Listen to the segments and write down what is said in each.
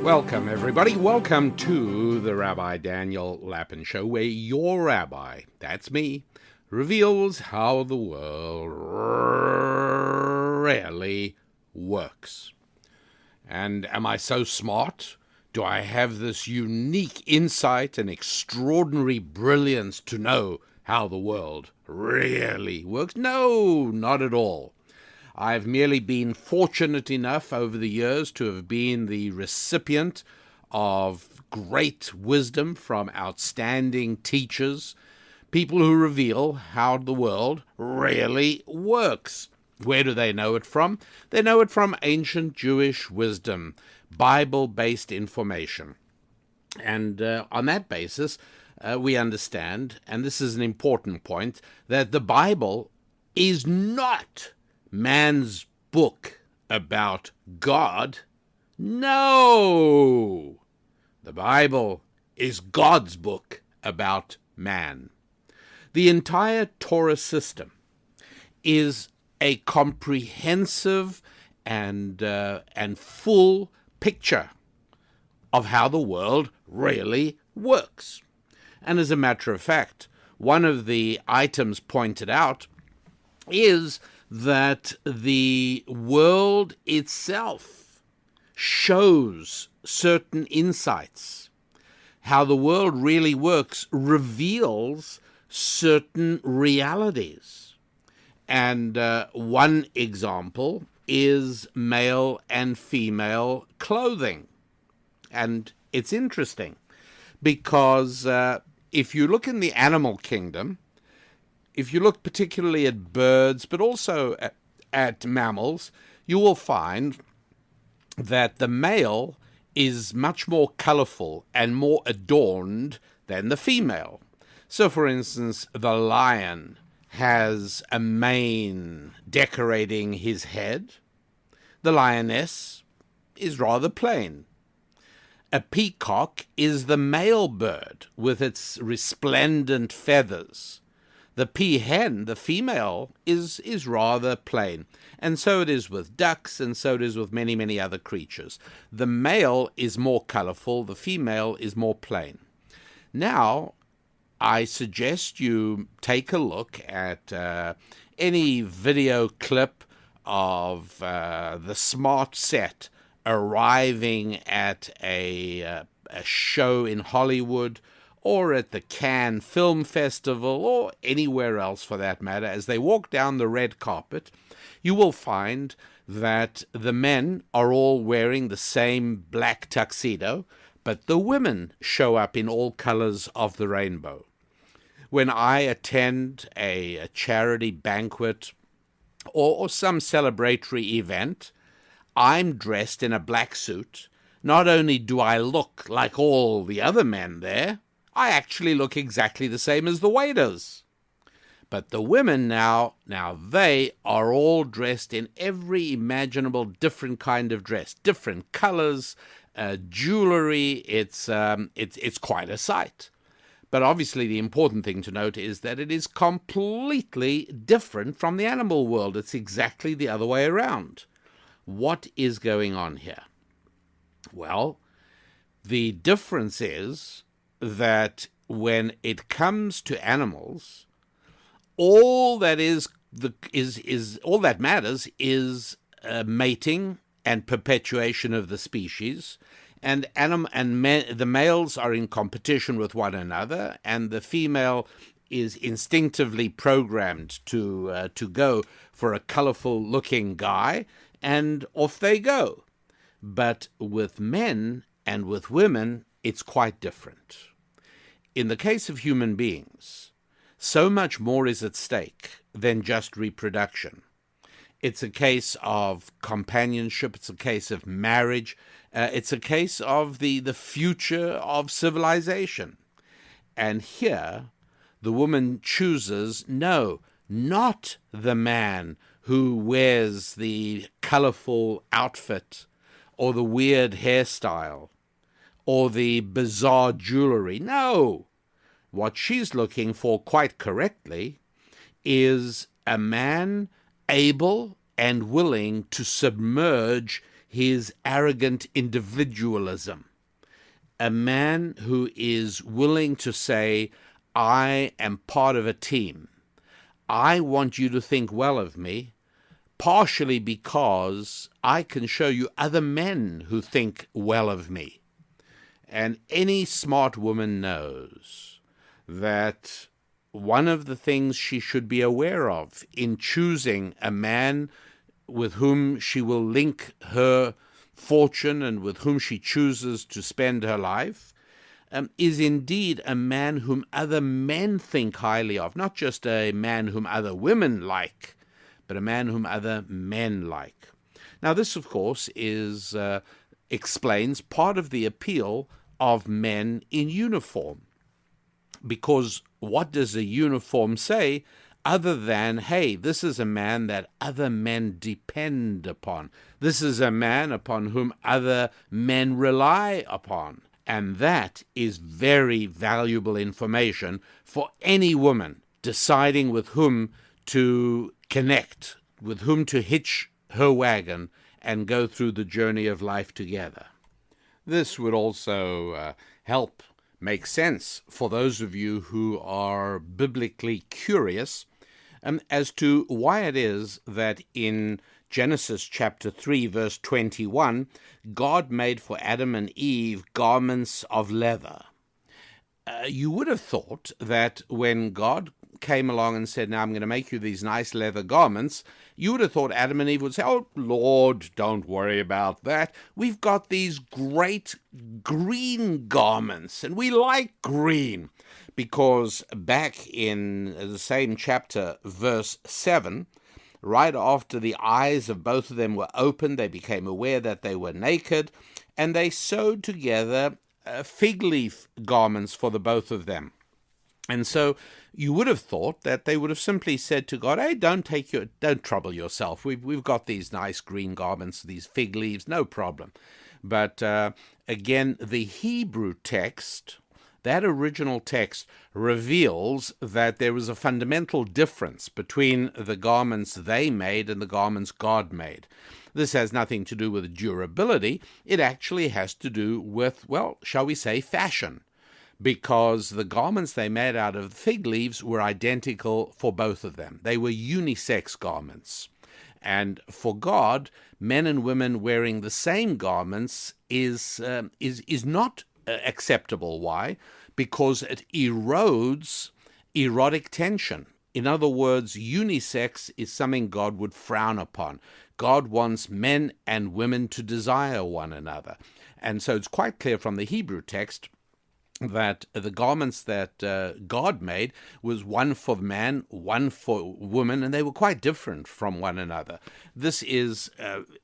Welcome, everybody. Welcome to the Rabbi Daniel Lapin Show, where your rabbi, that's me, reveals how the world really works. And am I so smart? Do I have this unique insight and extraordinary brilliance to know how the world really works? No, not at all. I've merely been fortunate enough over the years to have been the recipient of great wisdom from outstanding teachers, people who reveal how the world really works. Where do they know it from? They know it from ancient Jewish wisdom, Bible-based information. And on that basis, we understand, and this is an important point, that the Bible is not man's book about God. No! The Bible is God's book about man. The entire Torah system is a comprehensive and full picture of how the world really works. And as a matter of fact, one of the items pointed out is that the world itself shows certain insights. How the world really works reveals certain realities. And one example is male and female clothing. And it's interesting because if you look in the animal kingdom, if you look particularly at birds, but also at mammals, you will find that the male is much more colorful and more adorned than the female. So, for instance, the lion has a mane decorating his head. The lioness is rather plain. A peacock is the male bird with its resplendent feathers. The peahen, the female, is rather plain. And so it is with ducks, and so it is with many, many other creatures. The male is more colorful, the female is more plain. Now, I suggest you take a look at any video clip of the smart set arriving at a show in Hollywood, or at the Cannes Film Festival, or anywhere else for that matter. As they walk down the red carpet, you will find that the men are all wearing the same black tuxedo, but the women show up in all colors of the rainbow. When I attend a charity banquet or some celebratory event, I'm dressed in a black suit. Not only do I look like all the other men there, I actually look exactly the same as the waiters. But the women now they are all dressed in every imaginable different kind of dress, different colors, jewelry. It's quite a sight. But obviously the important thing to note is that it is completely different from the animal world. It's exactly the other way around. What is going on here? Well, the difference is that when it comes to animals, all that all that matters is mating and perpetuation of the species, and the males are in competition with one another, and the female is instinctively programmed to go for a colorful-looking guy, and off they go. But with men and with women, it's quite different. In the case of human beings, so much more is at stake than just reproduction. It's a case of companionship. It's a case of marriage. It's a case of the future of civilization. And here, the woman chooses, no, not the man who wears the colorful outfit or the weird hairstyle or the bizarre jewelry. No, what she's looking for, quite correctly, is a man able and willing to submerge his arrogant individualism. A man who is willing to say, I am part of a team. I want you to think well of me, partially because I can show you other men who think well of me. And any smart woman knows that one of the things she should be aware of in choosing a man with whom she will link her fortune and with whom she chooses to spend her life is indeed a man whom other men think highly of, not just a man whom other women like, but a man whom other men like. Now, this, of course, explains part of the appeal of men in uniform, because what does a uniform say other than, hey, this is a man that other men depend upon. This is a man upon whom other men rely upon. And that is very valuable information for any woman deciding with whom to connect, with whom to hitch her wagon and go through the journey of life together. This would also help make sense for those of you who are biblically curious as to why it is that in Genesis chapter 3, verse 21, God made for Adam and Eve garments of leather. You would have thought that when God came along and said, now I'm going to make you these nice leather garments, you would have thought Adam and Eve would say, oh, Lord, don't worry about that. We've got these great green garments, and we like green. Because back in the same chapter, verse 7, right after the eyes of both of them were opened, they became aware that they were naked, and they sewed together fig leaf garments for the both of them. And so you would have thought that they would have simply said to God, hey, don't trouble yourself. We've got these nice green garments, these fig leaves, no problem. But again, the Hebrew text, that original text, reveals that there was a fundamental difference between the garments they made and the garments God made. This has nothing to do with durability. It actually has to do with, well, shall we say, fashion, because the garments they made out of fig leaves were identical for both of them. They were unisex garments. And for God, men and women wearing the same garments is not acceptable. Why? Because it erodes erotic tension. In other words, unisex is something God would frown upon. God wants men and women to desire one another. And so it's quite clear from the Hebrew text that the garments that God made was one for man, one for woman, and they were quite different from one another. This is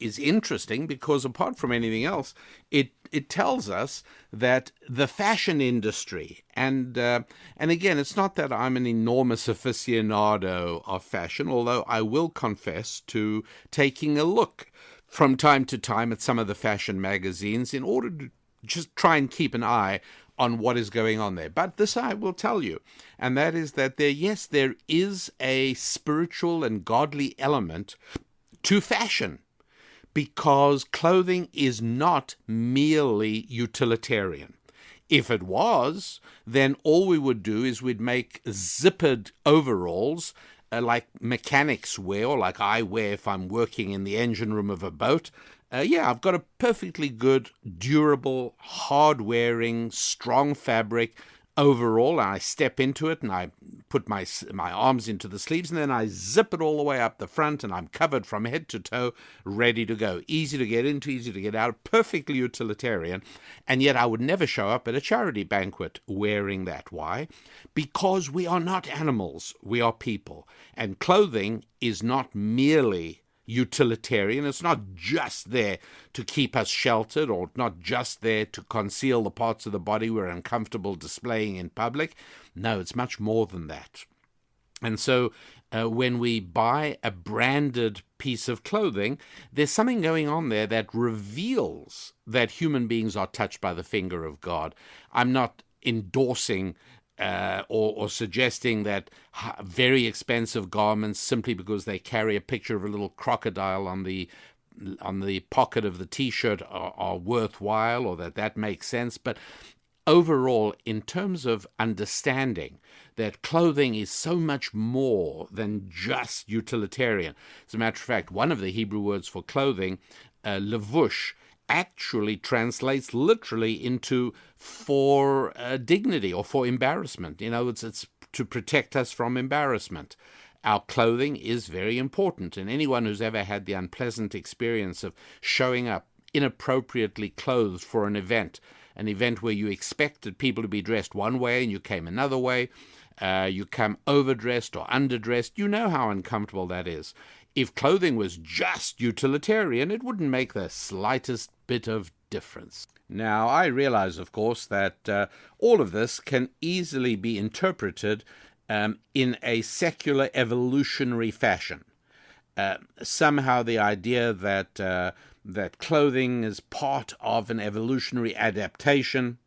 interesting because apart from anything else, it tells us that the fashion industry, and again, it's not that I'm an enormous aficionado of fashion, although I will confess to taking a look from time to time at some of the fashion magazines in order to just try and keep an eye on what is going on there. But this I will tell you, and that is that there is a spiritual and godly element to fashion, because clothing is not merely utilitarian. If it was, then all we would do is we'd make zippered overalls like mechanics wear, or like I wear if I'm working in the engine room of a boat. I've got a perfectly good, durable, hard-wearing, strong fabric overall, and I step into it, and I put my arms into the sleeves, and then I zip it all the way up the front, and I'm covered from head to toe, ready to go. Easy to get into, easy to get out, perfectly utilitarian, and yet I would never show up at a charity banquet wearing that. Why? Because we are not animals, we are people, and clothing is not merely utilitarian. It's not just there to keep us sheltered, or not just there to conceal the parts of the body we're uncomfortable displaying in public. No, it's much more than that. And so when we buy a branded piece of clothing, there's something going on there that reveals that human beings are touched by the finger of God. I'm not endorsing or suggesting that very expensive garments, simply because they carry a picture of a little crocodile on the pocket of the T-shirt are worthwhile, or that makes sense. But overall, in terms of understanding that clothing is so much more than just utilitarian. As a matter of fact, one of the Hebrew words for clothing, levush, actually translates literally into for dignity or for embarrassment. It's to protect us from embarrassment. Our clothing is very important, and anyone who's ever had the unpleasant experience of showing up inappropriately clothed for an event where you expected people to be dressed one way and you came another way, you come overdressed or underdressed, you know how uncomfortable that is. If clothing was just utilitarian, it wouldn't make the slightest bit of difference. Now, I realize, of course, that all of this can easily be interpreted in a secular evolutionary fashion. Somehow the idea that clothing is part of an evolutionary adaptation.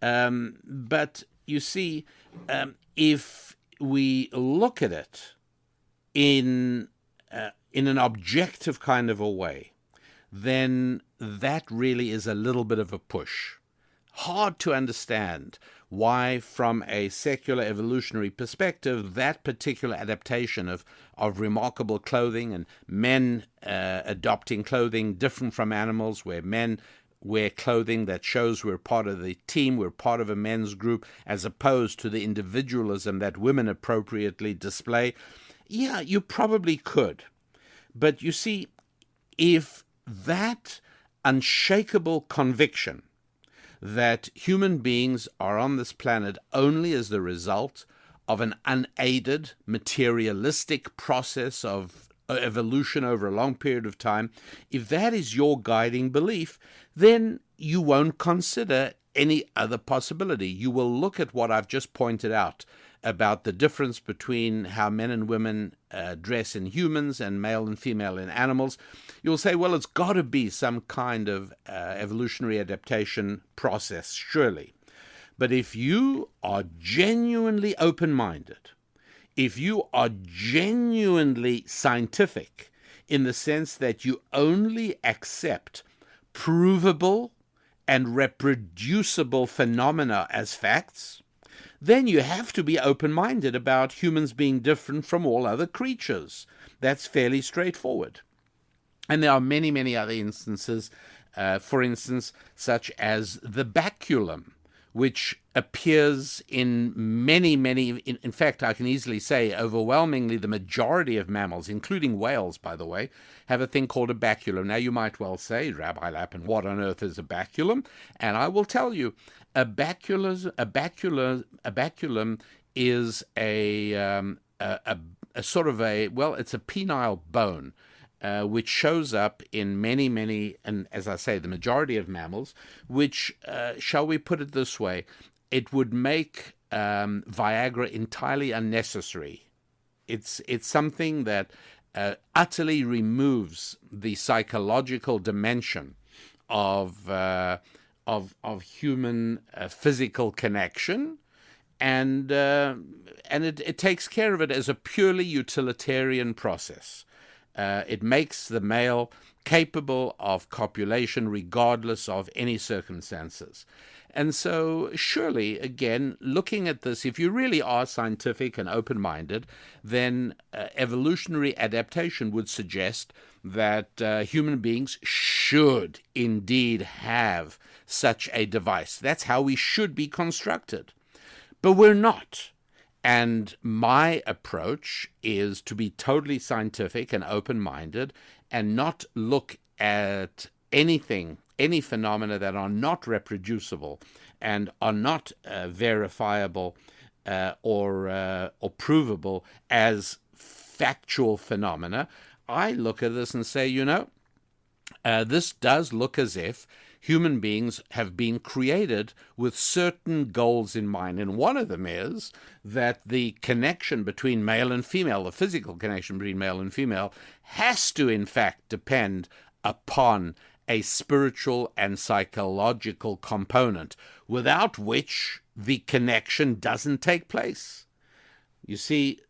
But you see, if we look at it in an objective kind of a way, then that really is a little bit of a push. Hard to understand why, from a secular evolutionary perspective, that particular adaptation of remarkable clothing and men adopting clothing different from animals, where men wear clothing that shows we're part of the team, we're part of a men's group, as opposed to the individualism that women appropriately display. Yeah, you probably could. But you see, if that unshakable conviction that human beings are on this planet only as the result of an unaided, materialistic process of evolution over a long period of time, if that is your guiding belief, then you won't consider any other possibility. You will look at what I've just pointed out about the difference between how men and women dress in humans and male and female in animals. You'll say, well, it's got to be some kind of evolutionary adaptation process, surely. But if you are genuinely open-minded, if you are genuinely scientific in the sense that you only accept provable and reproducible phenomena as facts, then you have to be open-minded about humans being different from all other creatures. That's fairly straightforward. And there are many, many other instances, for instance, such as the baculum, which appears in many, in fact, I can easily say overwhelmingly the majority of mammals, including whales, by the way, have a thing called a baculum. Now, you might well say, Rabbi Lappin, what on earth is a baculum? And I will tell you, a baculum is a sort of it's a penile bone, which shows up in many, and as I say, the majority of mammals, which, shall we put it this way, it would make Viagra entirely unnecessary. It's something that utterly removes the psychological dimension of human physical connection, and it takes care of it as a purely utilitarian process. It makes the male capable of copulation regardless of any circumstances. And so, surely, again, looking at this, if you really are scientific and open-minded, then evolutionary adaptation would suggest that human beings should indeed have such a device. That's how we should be constructed. But we're not. And my approach is to be totally scientific and open-minded and not look at anything, any phenomena that are not reproducible and are not verifiable or provable as factual phenomena. I look at this and say, this does look as if human beings have been created with certain goals in mind. And one of them is that the connection between male and female, the physical connection between male and female, has to, in fact, depend upon a spiritual and psychological component, without which the connection doesn't take place. You see,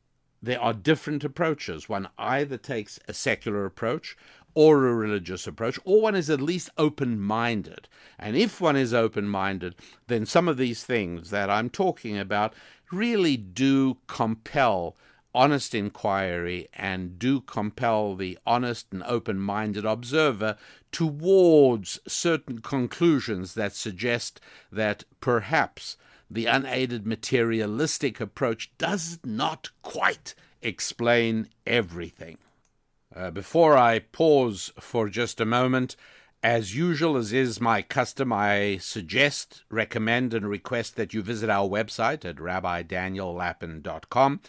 there are different approaches. One either takes a secular approach or a religious approach, or one is at least open-minded. And if one is open-minded, then some of these things that I'm talking about really do compel honest inquiry and do compel the honest and open-minded observer towards certain conclusions that suggest that perhaps the unaided materialistic approach does not quite explain everything. Before I pause for just a moment, as usual, as is my custom, I suggest, recommend, and request that you visit our website at rabbidaniellapin.com,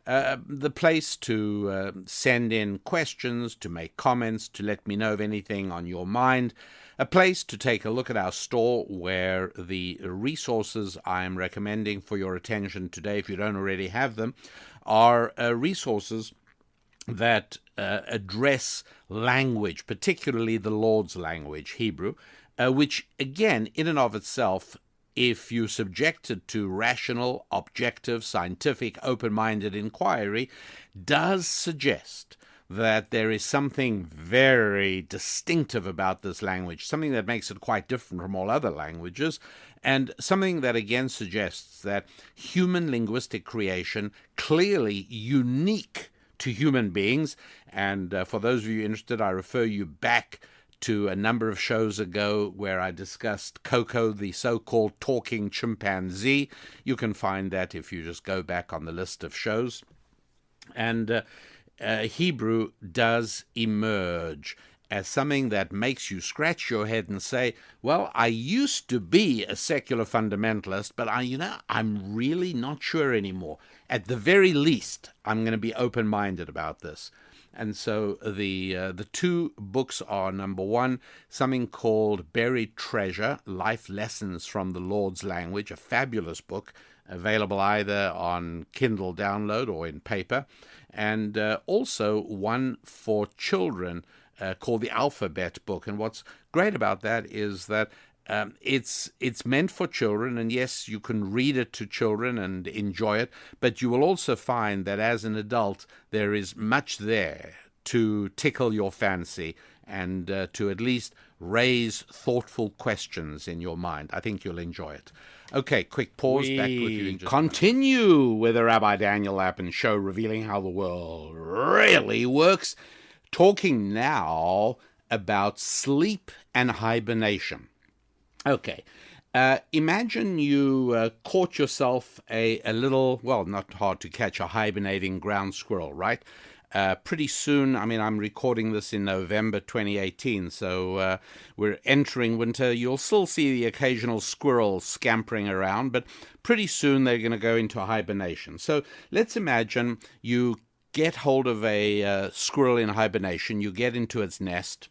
the place to send in questions, to make comments, to let me know of anything on your mind, a place to take a look at our store where the resources I'm recommending for your attention today, if you don't already have them, are resources that address language, particularly the Lord's language, Hebrew, which, again, in and of itself, if you subject it to rational, objective, scientific, open-minded inquiry, does suggest that there is something very distinctive about this language, something that makes it quite different from all other languages, and something that again suggests that human linguistic creation, clearly unique to human beings, and for those of you interested, I refer you back to a number of shows ago where I discussed Coco, the so-called talking chimpanzee. You can find that if you just go back on the list of shows. And Hebrew does emerge as something that makes you scratch your head and say, well, I used to be a secular fundamentalist, but I'm really not sure anymore. At the very least, I'm going to be open-minded about this. And so the two books are, number one, something called Buried Treasure, Life Lessons from the Lord's Language, a fabulous book, available either on Kindle download or in paper, and also one for children called the Alphabet Book. And what's great about that is that it's meant for children, and yes, you can read it to children and enjoy it, but you will also find that as an adult, there is much there to tickle your fancy and to at least raise thoughtful questions in your mind. I think you'll enjoy it. Okay, quick pause. Back with you in just continue with the Rabbi Daniel Lapin Show, revealing how the world really works, talking now about sleep and hibernation. Okay, imagine you caught yourself a little, well, not hard to catch a hibernating ground squirrel, right? Pretty soon, I'm recording this in November 2018, so we're entering winter. You'll still see the occasional squirrel scampering around, but pretty soon they're going to go into hibernation. So let's imagine you get hold of a squirrel in hibernation, you get into its nest,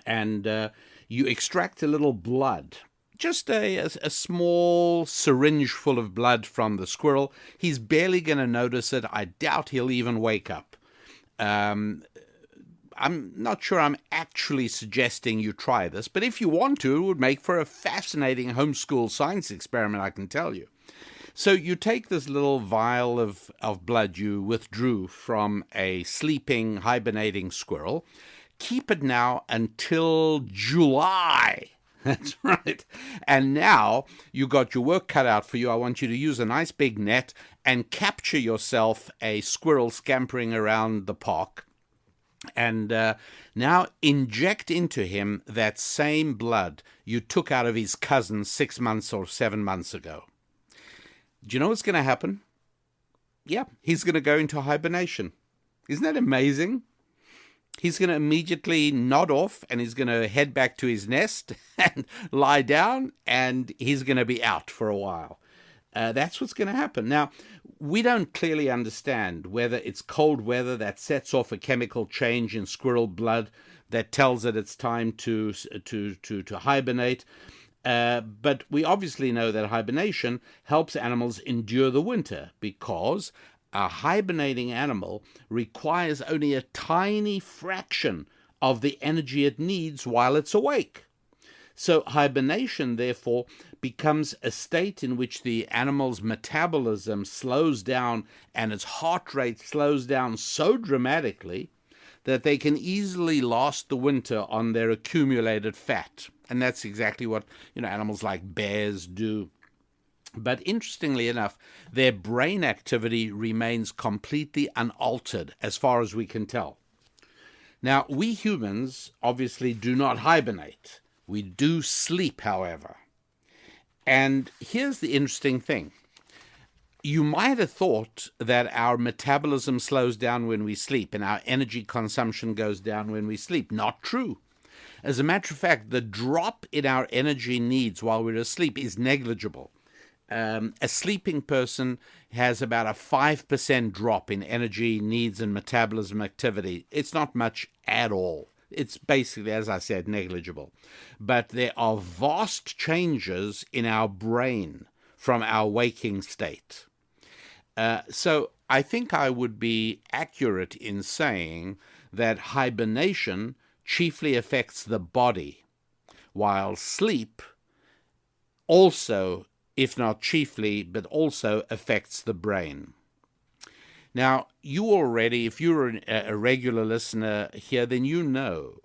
and you extract a little blood, just a small syringe full of blood from the squirrel. He's barely going to notice it. I doubt he'll even wake up. I'm not sure I'm actually suggesting you try this, but if you want to, it would make for a fascinating homeschool science experiment, I can tell you. So you take this little vial of blood you withdrew from a sleeping, hibernating squirrel. Keep it now until July. That's right. And now you got your work cut out for you. I want you to use a nice big net and capture yourself a squirrel scampering around the park. And now inject into him that same blood you took out of his cousin 6 months or 7 months ago. Do you know what's going to happen? Yeah, he's going to go into hibernation. Isn't that amazing? He's going to immediately nod off and he's going to head back to his nest and lie down, and he's going to be out for a while. That's what's going to happen. Now, we don't clearly understand whether it's cold weather that sets off a chemical change in squirrel blood that tells it it's time to hibernate. But we obviously know that hibernation helps animals endure the winter, because a hibernating animal requires only a tiny fraction of the energy it needs while it's awake. So hibernation, therefore, becomes a state in which the animal's metabolism slows down and its heart rate slows down so dramatically that they can easily last the winter on their accumulated fat. And that's exactly what animals like bears do. But interestingly enough, their brain activity remains completely unaltered as far as we can tell. Now, we humans obviously do not hibernate. We do sleep, however. And here's the interesting thing. You might have thought that our metabolism slows down when we sleep and our energy consumption goes down when we sleep. Not true. As a matter of fact, the drop in our energy needs while we're asleep is negligible. A sleeping person has about a 5% drop in energy needs and metabolism activity. It's not much at all. It's basically, as I said, negligible. But there are vast changes in our brain from our waking state. So I think I would be accurate in saying that hibernation chiefly affects the body, while sleep also, if not chiefly, but also affects the brain. Now, you already, if you're a regular listener here, then you know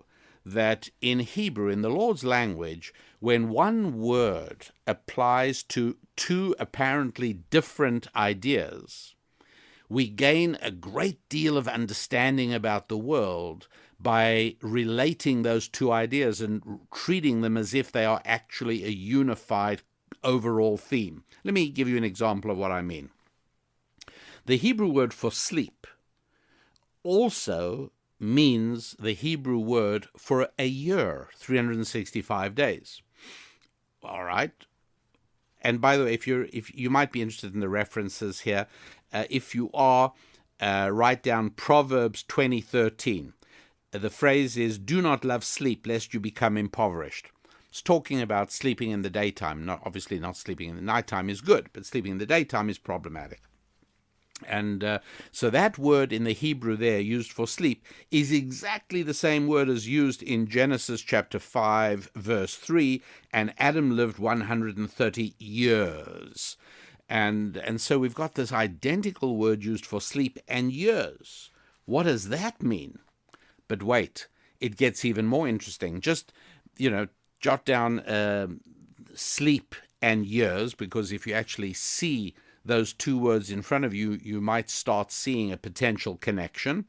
that in Hebrew, in the Lord's language, when one word applies to two apparently different ideas, we gain a great deal of understanding about the world by relating those two ideas and treating them as if they are actually a unified overall theme. Let me give you an example of what I mean. The Hebrew word for sleep also means the Hebrew word for a year, 365 days. All right. And by the way, if you might be interested in the references here, if you are, write down Proverbs 20:13. The phrase is, "Do not love sleep, lest you become impoverished." It's talking about sleeping in the daytime. Obviously not sleeping in the nighttime is good, but sleeping in the daytime is problematic. And so that word in the Hebrew there used for sleep is exactly the same word as used in Genesis chapter 5, verse 3, and Adam lived 130 years. And so we've got this identical word used for sleep and years. What does that mean? But wait, it gets even more interesting. Just, jot down sleep and years, because if you actually see those two words in front of you, you might start seeing a potential connection.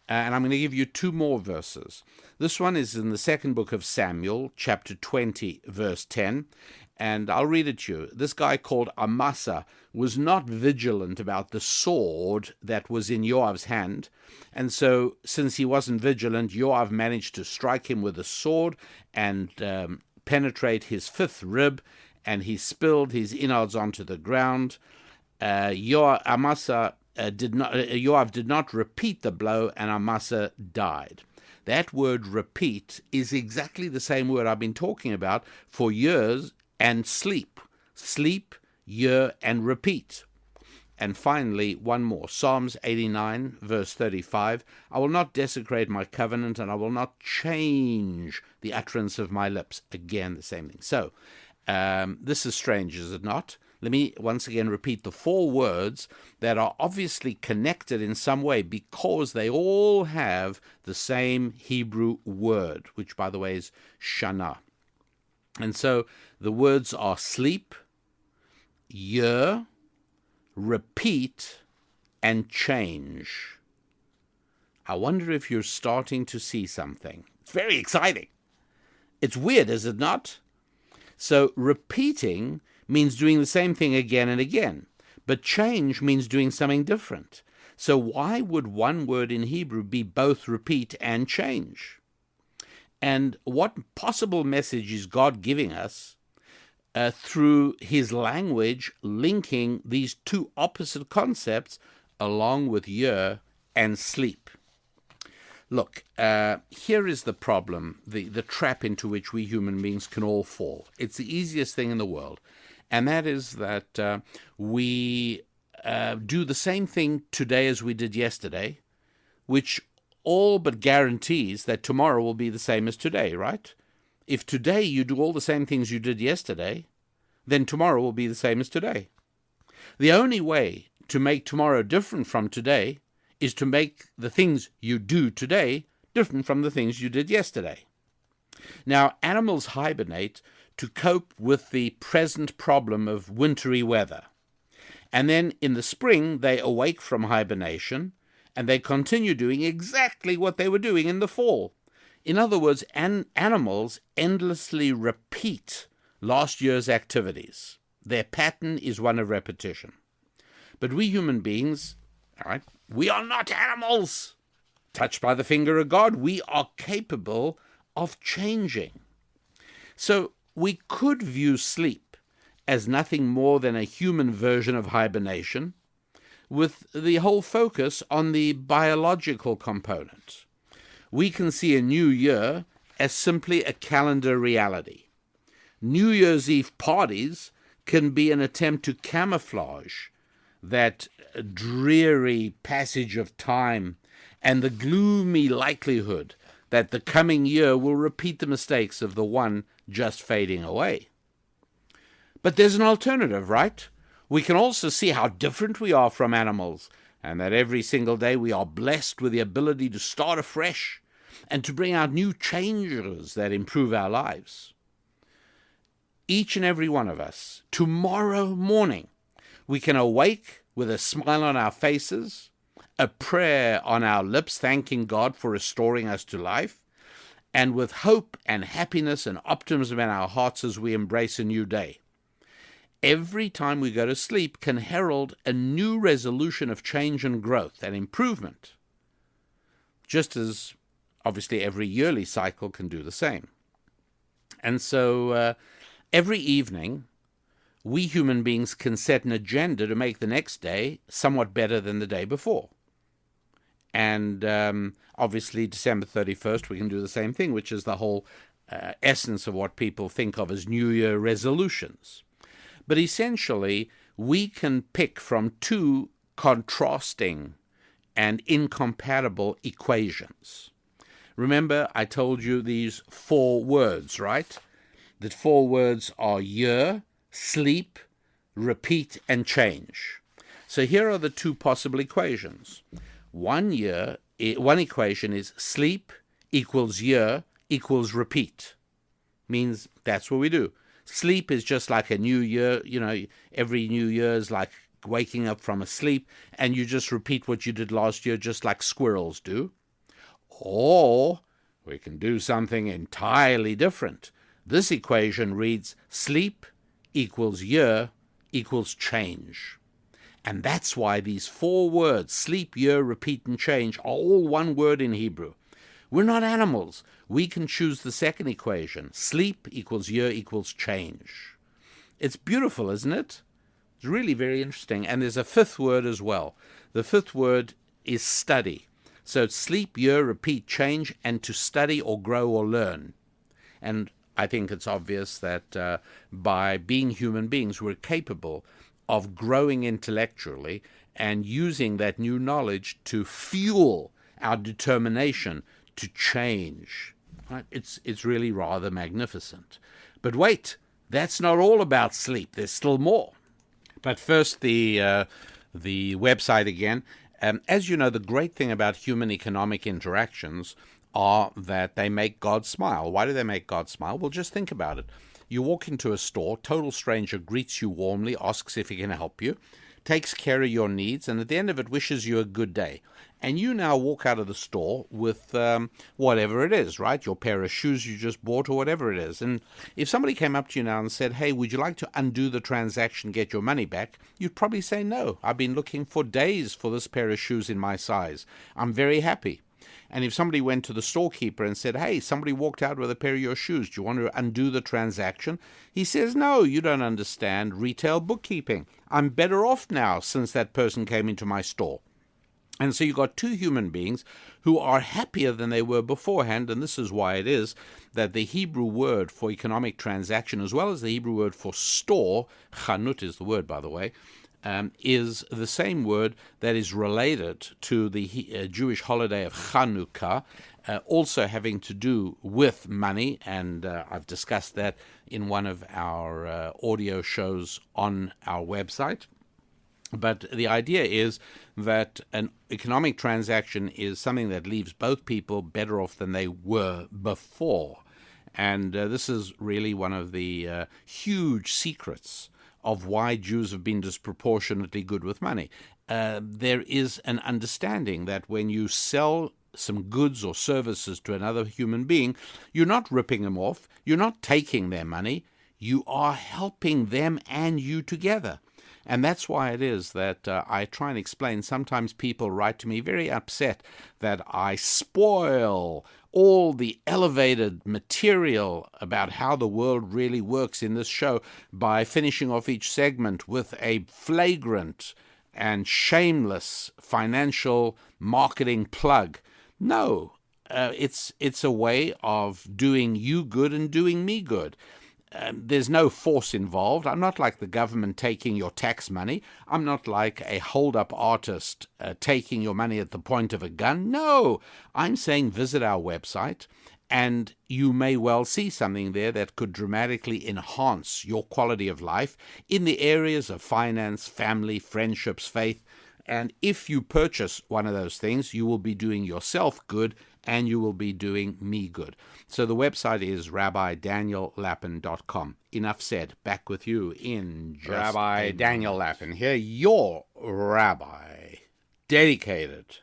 And I'm going to give you two more verses. This one is in the second book of Samuel, chapter 20, verse 10. And I'll read it to you. This guy called Amasa was not vigilant about the sword that was in Joab's hand. And so, since he wasn't vigilant, Joab managed to strike him with a sword and penetrate his fifth rib, and he spilled his innards onto the ground. Joab did not repeat the blow, and Amasa died. That word repeat is exactly the same word I've been talking about for years and sleep. Sleep, year, and repeat. And finally, one more. Psalms 89, verse 35. I will not desecrate my covenant, and I will not change the utterance of my lips. Again, the same thing. So, this is strange, is it not? Let me once again repeat the four words that are obviously connected in some way because they all have the same Hebrew word, which, by the way, is shana. And so the words are sleep, year, repeat, and change. I wonder if you're starting to see something. It's very exciting. It's weird, is it not? So repeating means doing the same thing again and again, but change means doing something different. So why would one word in Hebrew be both repeat and change? And what possible message is God giving us through his language linking these two opposite concepts along with year and sleep? Look, here is the problem, the trap into which we human beings can all fall. It's the easiest thing in the world, and that is that we do the same thing today as we did yesterday, which all but guarantees that tomorrow will be the same as today, right? if today you do all the same things you did yesterday, then tomorrow will be the same as today. The only way to make tomorrow different from today is to make the things you do today different from the things you did yesterday. Now, animals hibernate to cope with the present problem of wintry weather. And then in the spring, they awake from hibernation, and they continue doing exactly what they were doing in the fall. In other words, animals endlessly repeat last year's activities. Their pattern is one of repetition. But we human beings, all right, we are not animals. Touched by the finger of God, we are capable of changing. So we could view sleep as nothing more than a human version of hibernation, with the whole focus on the biological component. We can see a new year as simply a calendar reality. New Year's Eve parties can be an attempt to camouflage that dreary passage of time and the gloomy likelihood that the coming year will repeat the mistakes of the one just fading away. But there's an alternative, right? We can also see how different we are from animals, and that every single day we are blessed with the ability to start afresh and to bring out new changes that improve our lives. Each and every one of us, tomorrow morning, we can awake with a smile on our faces, a prayer on our lips, thanking God for restoring us to life, and with hope and happiness and optimism in our hearts as we embrace a new day. Every time we go to sleep can herald a new resolution of change and growth and improvement, just as obviously every yearly cycle can do the same. And so every evening, we human beings can set an agenda to make the next day somewhat better than the day before. And obviously December 31st, we can do the same thing, which is the whole essence of what people think of as New Year resolutions. But essentially, we can pick from two contrasting and incompatible equations. Remember, I told you these 4 words, right? The 4 words are year, sleep, repeat, and change. So here are the 2 possible equations. One equation is sleep equals year equals repeat. Means that's what we do. Sleep is just like a new year. Every new year is like waking up from a sleep, and you just repeat what you did last year, just like squirrels do. Or we can do something entirely different. This equation reads sleep equals year equals change. And that's why these 4 words, sleep, year, repeat, and change, are all one word in Hebrew. We're not animals. We can choose the second equation. Sleep equals year equals change. It's beautiful, isn't it? It's really very interesting. And there's a 5th word as well. The 5th word is study. So it's sleep, year, repeat, change, and to study or grow or learn. And I think it's obvious that by being human beings, we're capable of growing intellectually and using that new knowledge to fuel our determination to change. Right? It's really rather magnificent. But wait, that's not all about sleep. There's still more. But first, the website again. As you know, the great thing about human economic interactions are that they make God smile. Why do they make God smile? Well, just think about it. You walk into a store, total stranger greets you warmly, asks if he can help you, takes care of your needs, and at the end of it wishes you a good day. And you now walk out of the store with whatever it is, right? Your pair of shoes you just bought or whatever it is. And if somebody came up to you now and said, hey, would you like to undo the transaction, get your money back? You'd probably say, no, I've been looking for days for this pair of shoes in my size. I'm very happy. And if somebody went to the storekeeper and said, hey, somebody walked out with a pair of your shoes, do you want to undo the transaction? He says, no, you don't understand retail bookkeeping. I'm better off now since that person came into my store. And so you've got 2 human beings who are happier than they were beforehand, and this is why it is that the Hebrew word for economic transaction, as well as the Hebrew word for store, chanut is the word, by the way, is the same word that is related to the Jewish holiday of Chanukah, also having to do with money, and I've discussed that in one of our audio shows on our website. But the idea is that an economic transaction is something that leaves both people better off than they were before. And this is really one of the huge secrets of why Jews have been disproportionately good with money. There is an understanding that when you sell some goods or services to another human being, you're not ripping them off, you're not taking their money, you are helping them and you together. And that's why it is that I try and explain. Sometimes people write to me very upset that I spoil all the elevated material about how the world really works in this show by finishing off each segment with a flagrant and shameless financial marketing plug. No, it's a way of doing you good and doing me good. There's no force involved. I'm not like the government taking your tax money. I'm not like a hold-up artist taking your money at the point of a gun. No, I'm saying visit our website, and you may well see something there that could dramatically enhance your quality of life in the areas of finance, family, friendships, faith. And if you purchase one of those things, you will be doing yourself good and you will be doing me good. So the website is rabbidaniellapin.com. Enough said. Back with you in just Rabbi Daniel Lapin here, your rabbi, dedicated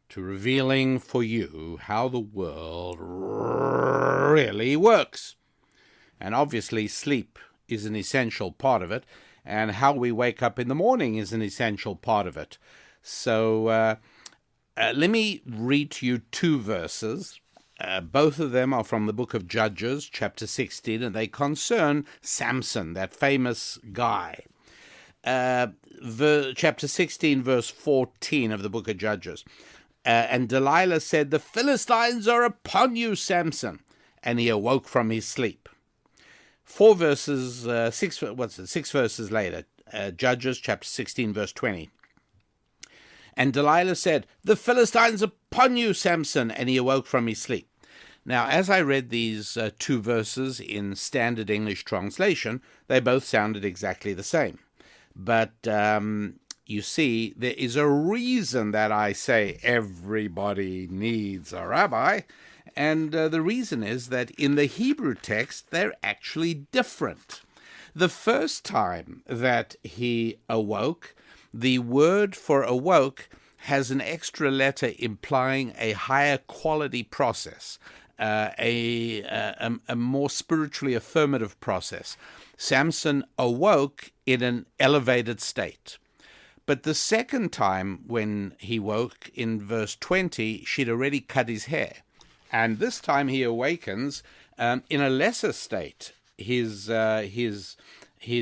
to revealing for you how the world really works. And obviously sleep is an essential part of it, and how we wake up in the morning is an essential part of it. So let me read to you two verses. Both of them are from the book of Judges, chapter 16, and they concern Samson, that famous guy. Chapter 16, verse 14 of the book of Judges. And Delilah said, "The Philistines are upon you, Samson." And he awoke from his sleep. Six verses later, Judges chapter 16, verse 20. And Delilah said, "The Philistines upon you, Samson." And he awoke from his sleep. Now, as I read these two verses in Standard English translation, they both sounded exactly the same. But you see, there is a reason that I say everybody needs a rabbi. And the reason is that in the Hebrew text, they're actually different. The first time that he awoke, the word for awoke has an extra letter implying a higher quality process, a more spiritually affirmative process. Samson awoke in an elevated state. But the second time when he woke, in verse 20, she'd already cut his hair. And this time he awakens in a lesser state. He's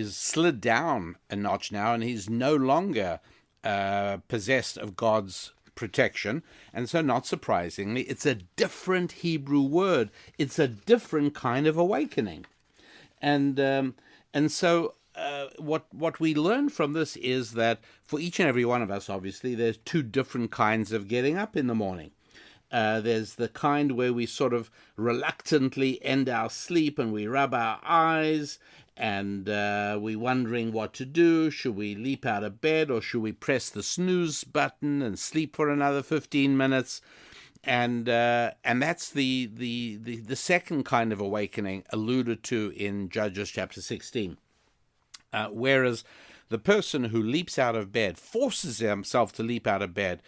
slid down a notch now, and he's no longer possessed of God's protection. And so, not surprisingly, it's a different Hebrew word. It's a different kind of awakening. And so what we learn from this is that for each and every one of us, obviously, there's two different kinds of getting up in the morning. There's the kind where we sort of reluctantly end our sleep and we rub our eyes and we're wondering what to do. Should we leap out of bed or should we press the snooze button and sleep for another 15 minutes? And that's the second kind of awakening alluded to in Judges chapter 16. Whereas the person who leaps out of bed, forces himself to leap out of bed,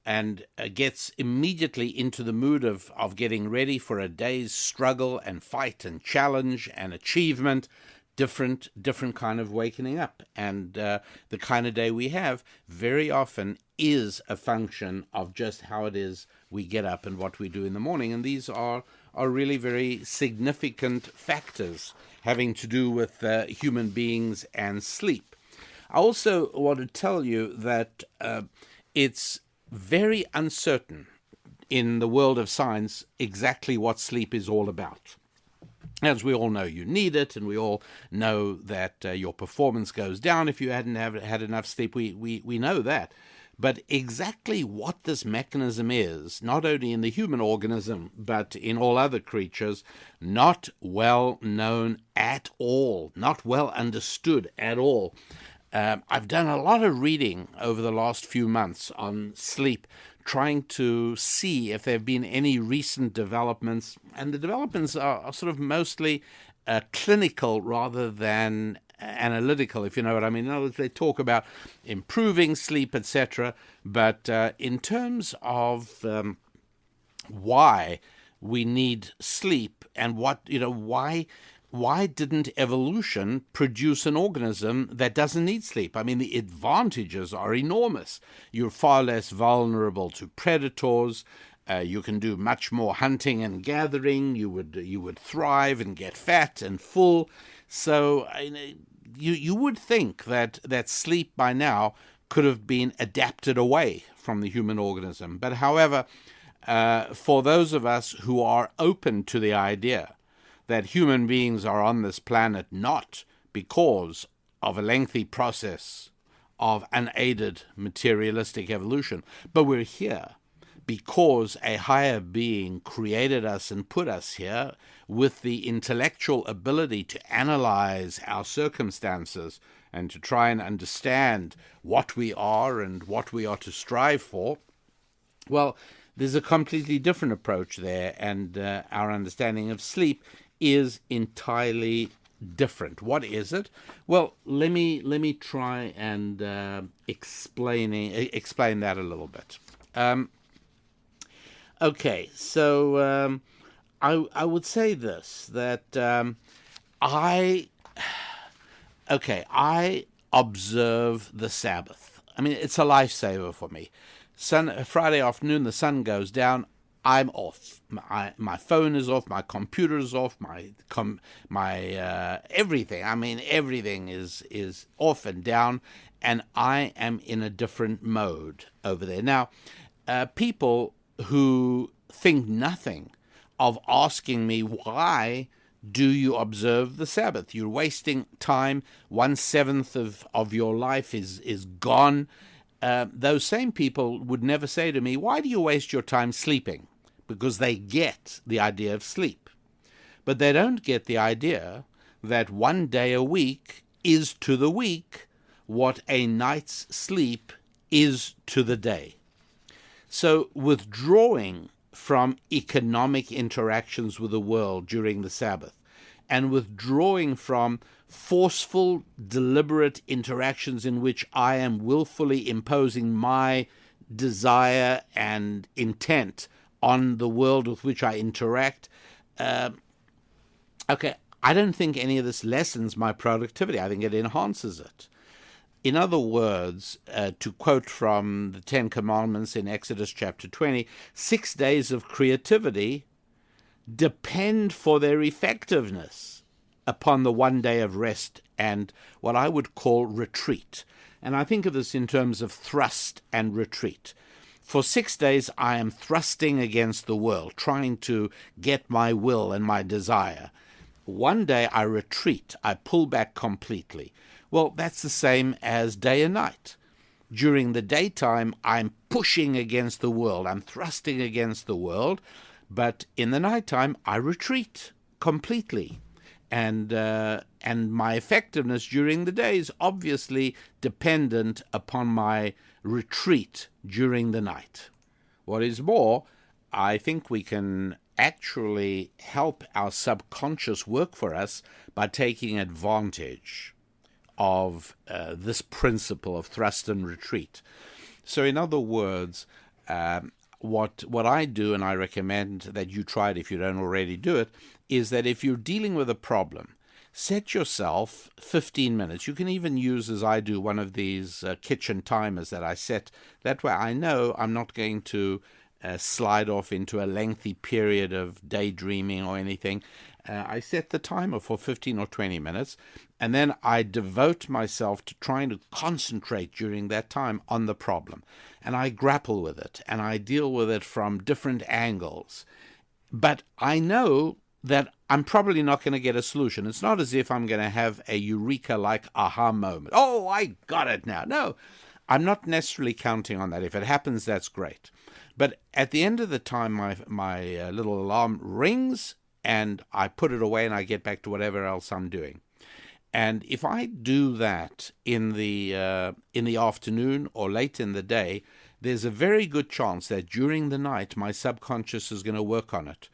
and gets immediately into the mood of getting ready for a day's struggle and fight and challenge and achievement, different kind of wakening up. And the kind of day we have very often is a function of just how it is we get up and what we do in the morning. And these are really very significant factors having to do with human beings and sleep. I also want to tell you that it's very uncertain in the world of science exactly what sleep is all about. As we all know, you need it, and we all know that your performance goes down if you hadn't had enough sleep. We know that. But exactly what this mechanism is, not only in the human organism, but in all other creatures, not well known at all, not well understood at all. I've done a lot of reading over the last few months on sleep, trying to see if there have been any recent developments, and the developments are sort of mostly clinical rather than analytical, if you know what I mean. In other words, they talk about improving sleep, etc., but in terms of why we need sleep and why didn't evolution produce an organism that doesn't need sleep? I mean, the advantages are enormous. You're far less vulnerable to predators. You can do much more hunting and gathering. You would thrive and get fat and full. So you would think that sleep by now could have been adapted away from the human organism. But however, for those of us who are open to the idea that human beings are on this planet not because of a lengthy process of unaided materialistic evolution, but we're here because a higher being created us and put us here with the intellectual ability to analyze our circumstances and to try and understand what we are and what we are to strive for. Well, there's a completely different approach there, and our understanding of sleep is entirely different. What is it? Well, let me try and explain that a little bit. Okay, so I would say this, that I observe the Sabbath. I mean, it's a lifesaver for me. Friday afternoon, the sun goes down, I'm off. My phone is off. My computer is off. My everything. I mean, everything is off and down, and I am in a different mode over there. Now, people who think nothing of asking me, why do you observe the Sabbath? You're wasting time. 1/7 of your life is gone. Those same people would never say to me, why do you waste your time sleeping? Because they get the idea of sleep. But they don't get the idea that 1 day a week is to the week what a night's sleep is to the day. So withdrawing from economic interactions with the world during the Sabbath, and withdrawing from forceful, deliberate interactions in which I am willfully imposing my desire and intent on the world with which I interact. I don't think any of this lessens my productivity. I think it enhances it. In other words, to quote from the Ten Commandments in Exodus chapter 20, 6 days of creativity depend for their effectiveness upon the 1 day of rest and what I would call retreat. And I think of this in terms of thrust and retreat. For 6 days, I am thrusting against the world, trying to get my will and my desire. 1 day, I retreat. I pull back completely. Well, that's the same as day and night. During the daytime, I'm pushing against the world. I'm thrusting against the world. But in the nighttime, I retreat completely. And my effectiveness during the day is obviously dependent upon my retreat during the night. What is more, I think we can actually help our subconscious work for us by taking advantage of this principle of thrust and retreat. So in other words, what I do, and I recommend that you try it if you don't already do it, is that if you're dealing with a problem, set yourself 15 minutes. You can even use, as I do, one of these kitchen timers that I set. That way I know I'm not going to slide off into a lengthy period of daydreaming or anything. I set the timer for 15 or 20 minutes, and then I devote myself to trying to concentrate during that time on the problem. And I grapple with it, and I deal with it from different angles. But I know that I'm probably not going to get a solution. It's not as if I'm going to have a eureka-like aha moment. Oh, I got it now. No, I'm not necessarily counting on that. If it happens, that's great. But at the end of the time, my little alarm rings, and I put it away, and I get back to whatever else I'm doing. And if I do that in the afternoon or late in the day, there's a very good chance that during the night my subconscious is going to work on it.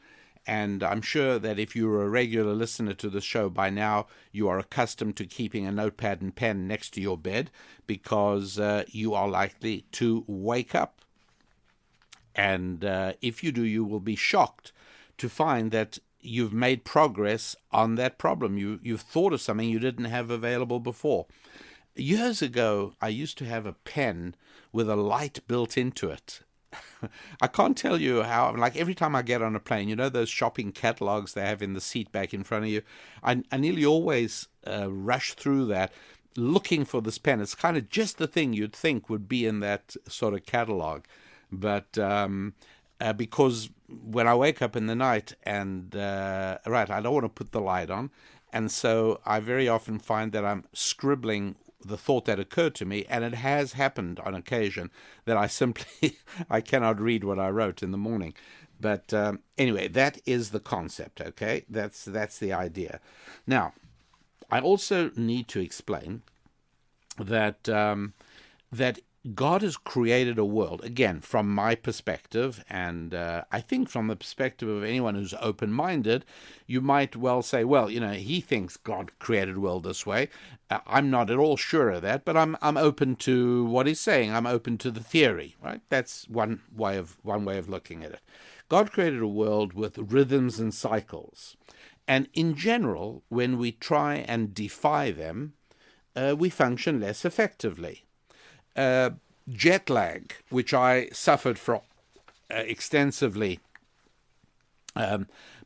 And I'm sure that if you're a regular listener to the show by now, you are accustomed to keeping a notepad and pen next to your bed, because you are likely to wake up. And if you do, you will be shocked to find that you've made progress on that problem. You've thought of something you didn't have available before. Years ago, I used to have a pen with a light built into it. I can't tell you how, like every time I get on a plane, you know those shopping catalogs they have in the seat back in front of you? I nearly always rush through that looking for this pen. It's kind of just the thing you'd think would be in that sort of catalog. But because when I wake up in the night and, I don't want to put the light on. And so I very often find that I'm scribbling the thought that occurred to me, and it has happened on occasion that I simply, I cannot read what I wrote in the morning. But anyway, that is the concept, okay? That's the idea. Now, I also need to explain that that God has created a world, again, from my perspective, and I think from the perspective of anyone who's open-minded, you might well say, well, he thinks God created a world this way. I'm not at all sure of that, but I'm open to what he's saying. I'm open to the theory, right? That's one way of looking at it. God created a world with rhythms and cycles, and in general, when we try and defy them, we function less effectively. Jet lag, which I suffered from extensively,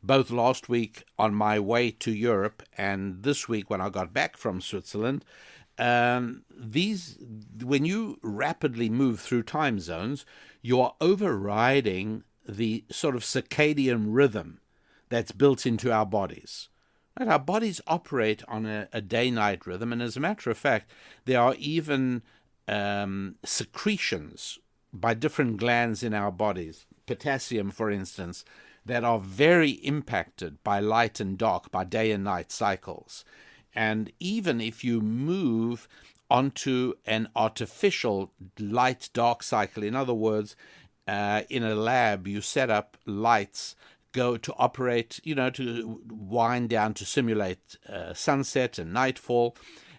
both last week on my way to Europe and this week when I got back from Switzerland. When you rapidly move through time zones, you are overriding the sort of circadian rhythm that's built into our bodies. Right? Our bodies operate on a day-night rhythm, and as a matter of fact, there are even secretions by different glands in our bodies, potassium, for instance, that are very impacted by light and dark, by day and night cycles. And even if you move onto an artificial light-dark cycle, in other words, in a lab, you set up lights go to operate, to wind down to simulate sunset and nightfall,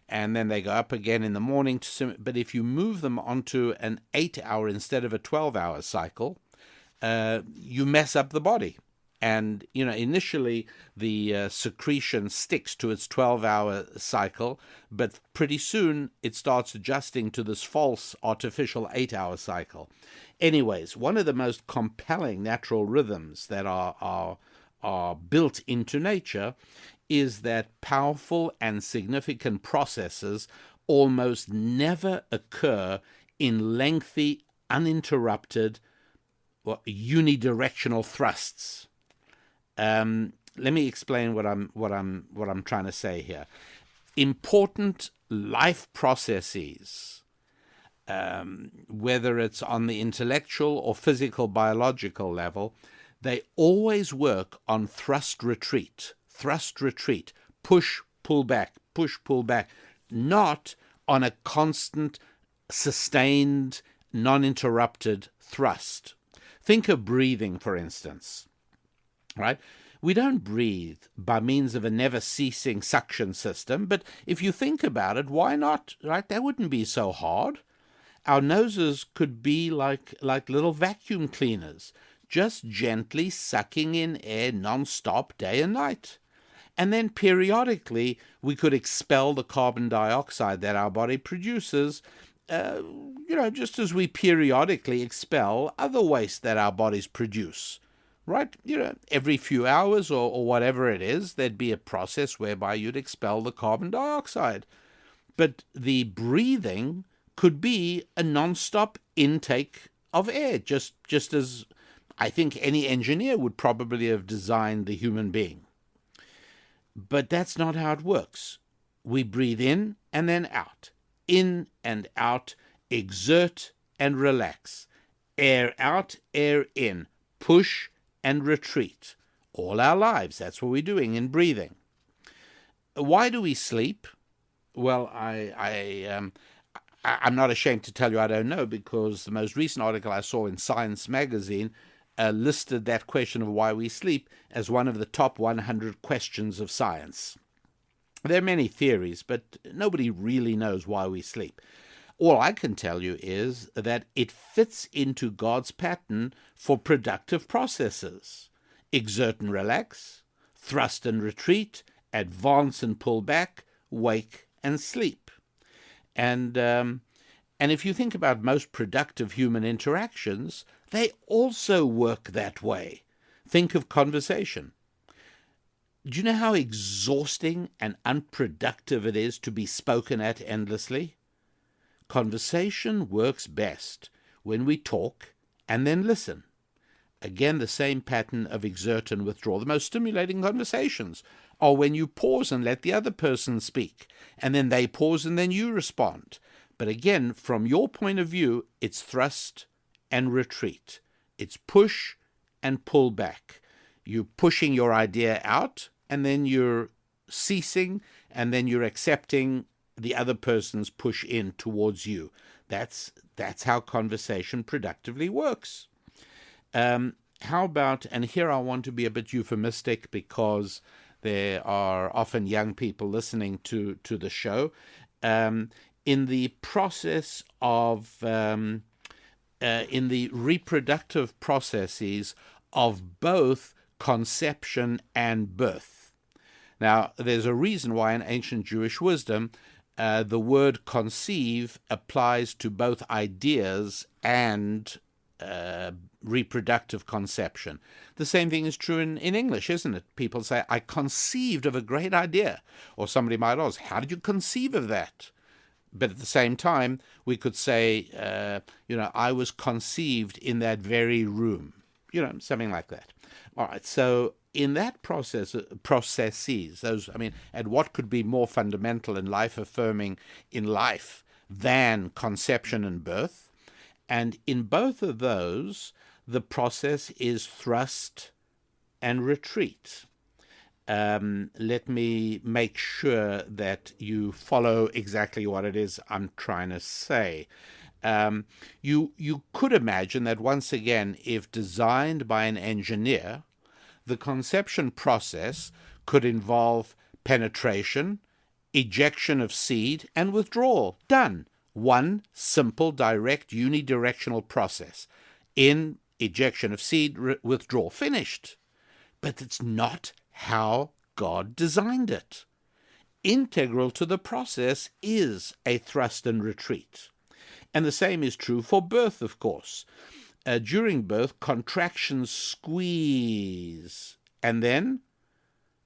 and then they go up again in the morning. But if you move them onto an 8-hour instead of a 12-hour cycle, you mess up the body. And, initially the secretion sticks to its 12-hour cycle, but pretty soon it starts adjusting to this false artificial 8-hour cycle. Anyways, one of the most compelling natural rhythms that are built into nature is that powerful and significant processes almost never occur in lengthy, uninterrupted, unidirectional thrusts. Let me explain what I'm trying to say here. Important life processes, whether it's on the intellectual or physical, biological level, they always work on thrust retreat, push, pull back, not on a constant, sustained, non-interrupted thrust. Think of breathing, for instance, right? We don't breathe by means of a never-ceasing suction system, but if you think about it, why not, right? That wouldn't be so hard. Our noses could be like little vacuum cleaners, just gently sucking in air non-stop day and night. And then periodically we could expel the carbon dioxide that our body produces, just as we periodically expel other waste that our bodies produce. Right? Every few hours or whatever it is, there'd be a process whereby you'd expel the carbon dioxide. But the breathing could be a non-stop intake of air, just as I think any engineer would probably have designed the human being. But that's not how it works. We breathe in and then out, in and out, exert and relax, air out, air in, push and retreat. All our lives, that's what we're doing in breathing. Why do we sleep? Well, I'm not ashamed to tell you I don't know, because the most recent article I saw in Science magazine listed that question of why we sleep as one of the top 100 questions of science. There are many theories, but nobody really knows why we sleep. All I can tell you is that it fits into God's pattern for productive processes. Exert and relax, thrust and retreat, advance and pull back, wake and sleep. And if you think about most productive human interactions, they also work that way. Think of conversation. Do you know how exhausting and unproductive it is to be spoken at endlessly? Conversation works best when we talk and then listen. Again, the same pattern of exert and withdraw. The most stimulating conversations are when you pause and let the other person speak, and then they pause and then you respond. But again, from your point of view, it's thrust and retreat. It's push and pull back. You're pushing your idea out, and then you're ceasing, and then you're accepting the other person's push in towards you. That's how conversation productively works. How about, and here I want to be a bit euphemistic because there are often young people listening to the show, in the process of, in the reproductive processes of both conception and birth. Now, there's a reason why in ancient Jewish wisdom, the word conceive applies to both ideas and reproductive conception. The same thing is true in English, isn't it? People say, I conceived of a great idea. Or somebody might ask, how did you conceive of that? But at the same time, we could say, I was conceived in that very room. Something like that. All right, so in that processes, and what could be more fundamental and life-affirming in life than conception and birth? And in both of those, the process is thrust and retreat. Let me make sure that you follow exactly what it is I'm trying to say. You could imagine that once again, if designed by an engineer, the conception process could involve penetration, ejection of seed, and withdrawal. Done. One simple, direct, unidirectional process. In, ejection of seed, withdrawal. Finished. But it's not how God designed it. Integral to the process is a thrust and retreat. And the same is true for birth, of course. During birth, contractions squeeze, and then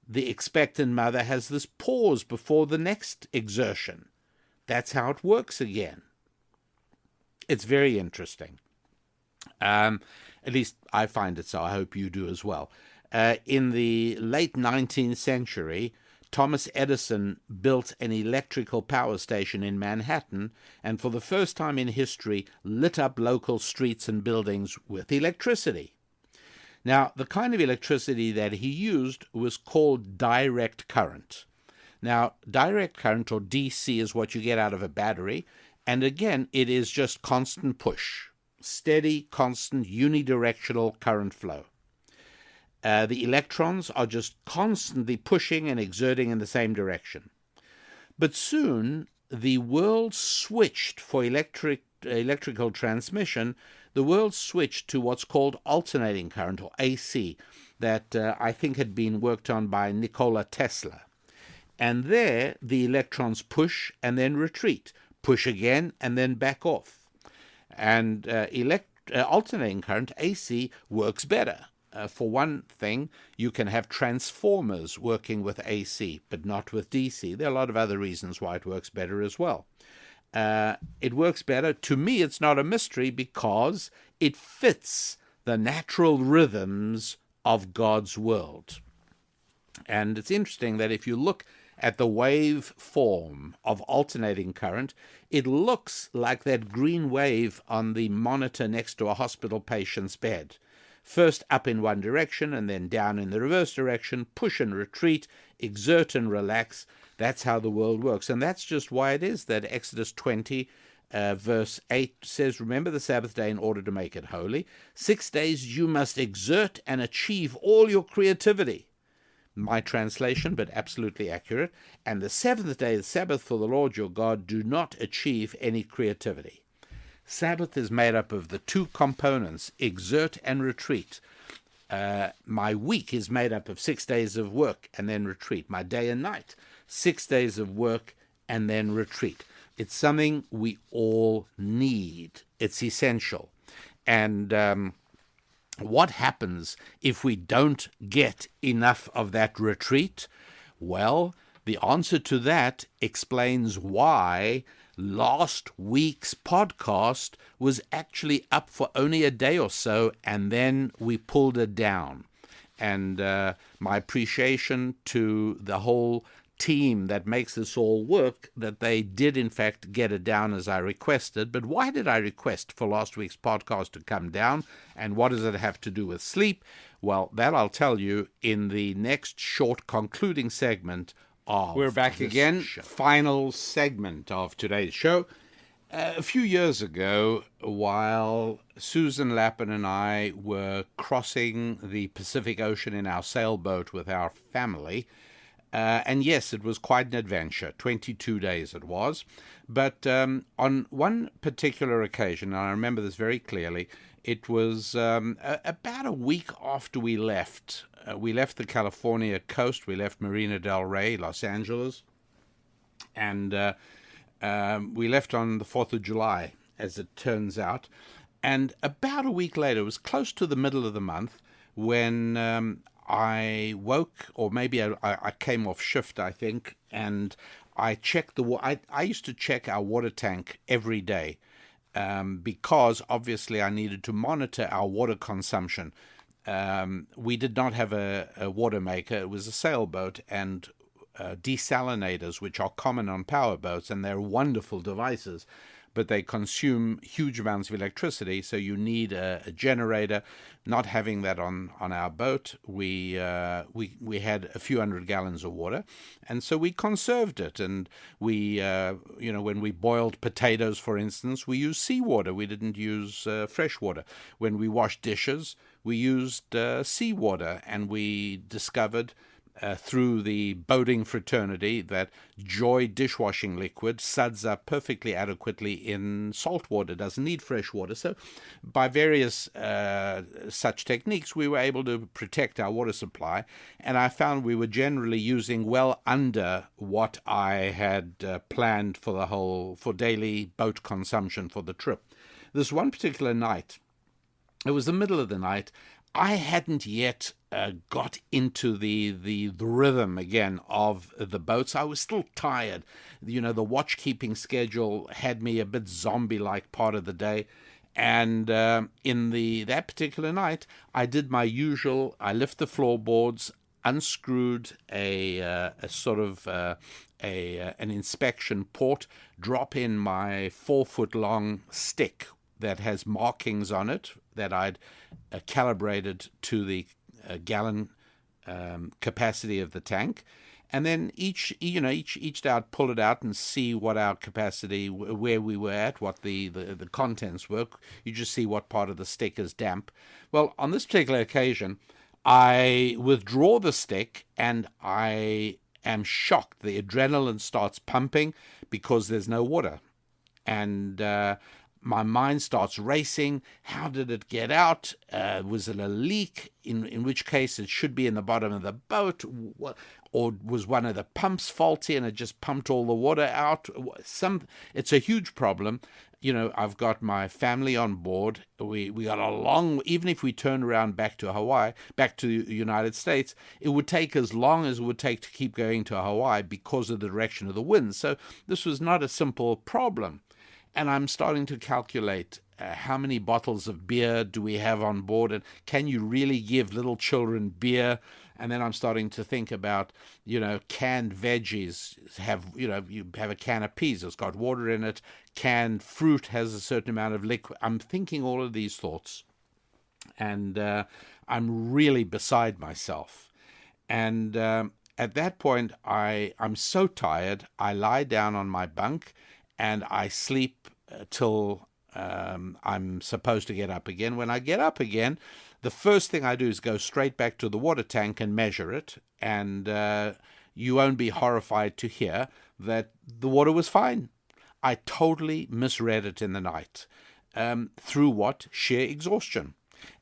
the expectant mother has this pause before the next exertion. That's how it works again. It's very interesting. At least I find it so. I hope you do as well. In the late 19th century, Thomas Edison built an electrical power station in Manhattan, and for the first time in history, lit up local streets and buildings with electricity. Now, the kind of electricity that he used was called direct current. Now, direct current, or DC, is what you get out of a battery, and again, it is just constant push, steady, constant, unidirectional current flow. The electrons are just constantly pushing and exerting in the same direction. But soon, the world switched for electrical transmission. The world switched to what's called alternating current, or AC, that I think had been worked on by Nikola Tesla. And there, the electrons push and then retreat, push again and then back off. And alternating current, AC, works better. For one thing, you can have transformers working with AC, but not with DC. There are a lot of other reasons why it works better as well. It works better. To me, it's not a mystery because it fits the natural rhythms of God's world. And it's interesting that if you look at the wave form of alternating current, it looks like that green wave on the monitor next to a hospital patient's bed. First up in one direction and then down in the reverse direction, push and retreat, exert and relax. That's how the world works. And that's just why it is that Exodus 20 verse 8 says, remember the Sabbath day in order to make it holy. 6 days you must exert and achieve all your creativity. My translation, but absolutely accurate. And the seventh day, the Sabbath for the Lord your God, do not achieve any creativity. Sabbath is made up of the two components, exert and retreat. My week is made up of 6 days of work and then retreat. My day and night, 6 days of work and then retreat. It's something we all need. It's essential. And what happens if we don't get enough of that retreat? Well, the answer to that explains why last week's podcast was actually up for only a day or so, and then we pulled it down. And my appreciation to the whole team that makes this all work, that they did in fact get it down as I requested. But why did I request for last week's podcast to come down, and what does it have to do with sleep? Well, that I'll tell you in the next short concluding segment of We're back again, show. Final segment of today's show. A few years ago, while Susan Lappin and I were crossing the Pacific Ocean in our sailboat with our family, and yes, it was quite an adventure, 22 days it was. But on one particular occasion, and I remember this very clearly, it was about a week after we left. We left the California coast, we left Marina del Rey, Los Angeles, and we left on the 4th of July, as it turns out. And about a week later, it was close to the middle of the month, when I woke, or maybe I came off shift, I think, and I checked I used to check our water tank every day because obviously I needed to monitor our water consumption. We did not have a water maker. It was a sailboat, and desalinators, which are common on powerboats, and they're wonderful devices, but they consume huge amounts of electricity, so you need a generator. Not having that on our boat, we had a few hundred gallons of water, and so we conserved it. And we, when we boiled potatoes, for instance, we used seawater. We didn't use fresh water. When we washed dishes, we used seawater, and we discovered through the boating fraternity that Joy dishwashing liquid suds up perfectly adequately in salt water, doesn't need fresh water. So by various such techniques, we were able to protect our water supply, and I found we were generally using well under what I had planned for daily boat consumption for the trip. This one particular night, it was the middle of the night, I hadn't yet got into the rhythm again of the boats. I was still tired. The watch-keeping schedule had me a bit zombie-like part of the day. And in that particular night, I did my usual. I lifted the floorboards, unscrewed an inspection port, drop in my 4-foot-long stick that has markings on it that I'd calibrated to the gallon capacity of the tank, and then each day I'd pull it out and see what our capacity, where we were at, what the contents were. You just see what part of the stick is damp. Well, on this particular occasion, I withdraw the stick and I am shocked. The adrenaline starts pumping because there's no water, and my mind starts racing. How did it get out? Was it a leak? In which case it should be in the bottom of the boat. Or was one of the pumps faulty and it just pumped all the water out? It's a huge problem. I've got my family on board. We got a long, even if we turned around back to Hawaii, back to the United States, it would take as long as it would take to keep going to Hawaii because of the direction of the wind. So this was not a simple problem. And I'm starting to calculate how many bottles of beer do we have on board, and can you really give little children beer? And then I'm starting to think about, canned veggies you have a can of peas, it's got water in it. Canned fruit has a certain amount of liquid. I'm thinking all of these thoughts, and I'm really beside myself. And at that point, I'm so tired, I lie down on my bunk and I sleep till I'm supposed to get up again. When I get up again, the first thing I do is go straight back to the water tank and measure it. And you won't be horrified to hear that the water was fine. I totally misread it in the night. Through what? Sheer exhaustion.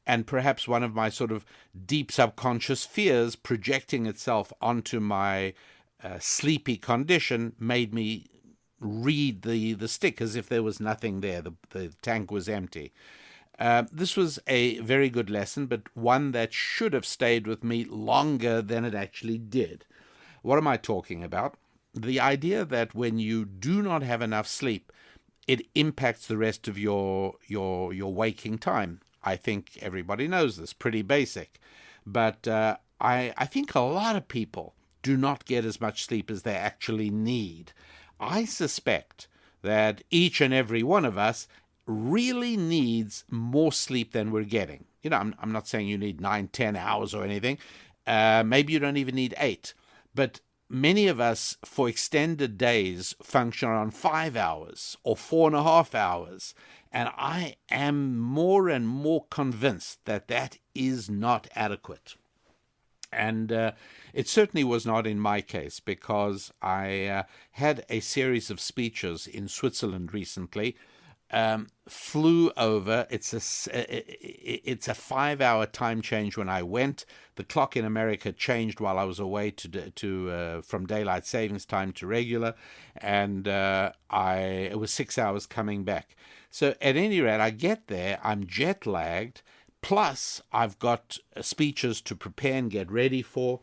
And perhaps one of my sort of deep subconscious fears projecting itself onto my sleepy condition made me read the stick as if there was nothing there. The tank was empty. This was a very good lesson, but one that should have stayed with me longer than it actually did. What am I talking about? The idea that when you do not have enough sleep, it impacts the rest of your waking time. I think everybody knows this, pretty basic. But I think a lot of people do not get as much sleep as they actually need. I suspect that each and every one of us really needs more sleep than we're getting. I'm not saying you need 9, 10 hours or anything. Maybe you don't even need 8. But many of us, for extended days, function on 5 hours or 4.5 hours. And I am more and more convinced that that is not adequate. And it certainly was not in my case, because I had a series of speeches in Switzerland recently, flew over. It's a 5-hour time change when I went. The clock in America changed while I was away from daylight savings time to regular, and it was 6 hours coming back. So at any rate, I get there, I'm jet lagged, plus I've got speeches to prepare and get ready for.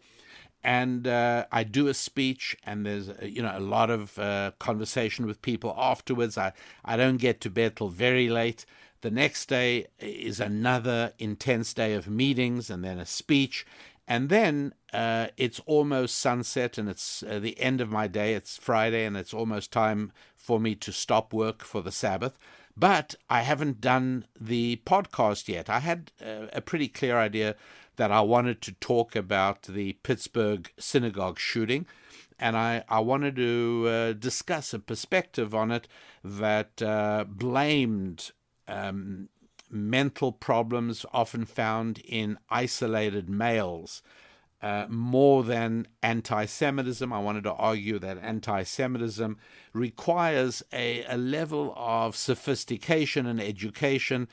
And I do a speech, and there's a lot of conversation with people afterwards. I don't get to bed till very late. The next day is another intense day of meetings, and then a speech, and then it's almost sunset, and it's the end of my day. It's Friday, and it's almost time for me to stop work for the Sabbath. But I haven't done the podcast yet. I had a pretty clear idea that I wanted to talk about the Pittsburgh synagogue shooting, and I wanted to discuss a perspective on it that blamed mental problems often found in isolated males more than anti-Semitism. I wanted to argue that anti-Semitism requires a level of sophistication and education.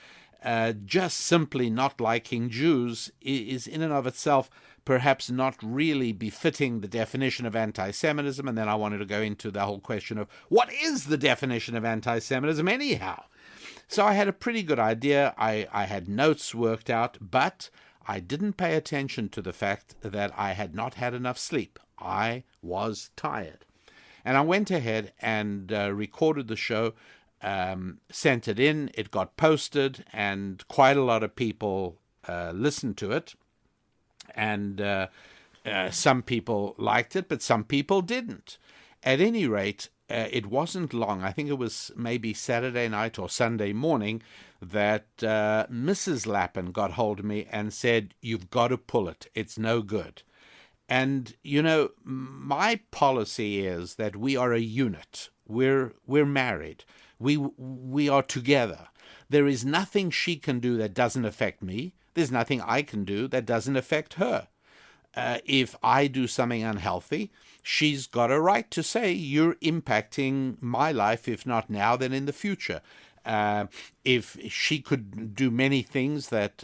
Just simply not liking Jews is in and of itself perhaps not really befitting the definition of anti-Semitism. And then I wanted to go into the whole question of what is the definition of anti-Semitism anyhow? So I had a pretty good idea. I had notes worked out, but I didn't pay attention to the fact that I had not had enough sleep. I was tired. And I went ahead and recorded the show, sent it in. It got posted, and quite a lot of people listened to it. And some people liked it, but some people didn't. At any rate, it wasn't long. I think it was maybe Saturday night or Sunday morning that Mrs. Lappin got hold of me and said, "You've got to pull it. It's no good." And, my policy is that we are a unit. We're married. We are together. There is nothing she can do that doesn't affect me. There's nothing I can do that doesn't affect her. If I do something unhealthy, she's got a right to say, "You're impacting my life, if not now, then in the future." If she could do many things that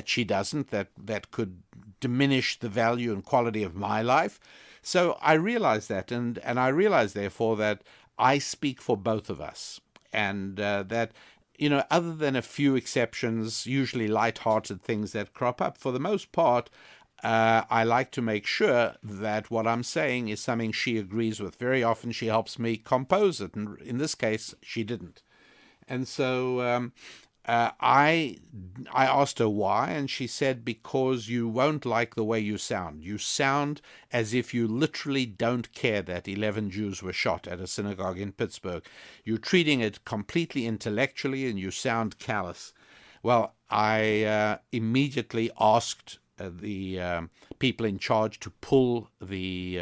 she doesn't, that could diminish the value and quality of my life. So I realize that, and I realize, therefore, that I speak for both of us, and that, other than a few exceptions, usually light-hearted things that crop up, for the most part, I like to make sure that what I'm saying is something she agrees with. Very often she helps me compose it, and in this case, she didn't. And so I asked her why, and she said, because you won't like the way you sound. You sound as if you literally don't care that 11 Jews were shot at a synagogue in Pittsburgh. You're treating it completely intellectually, and you sound callous. Well, I immediately asked the people in charge to pull the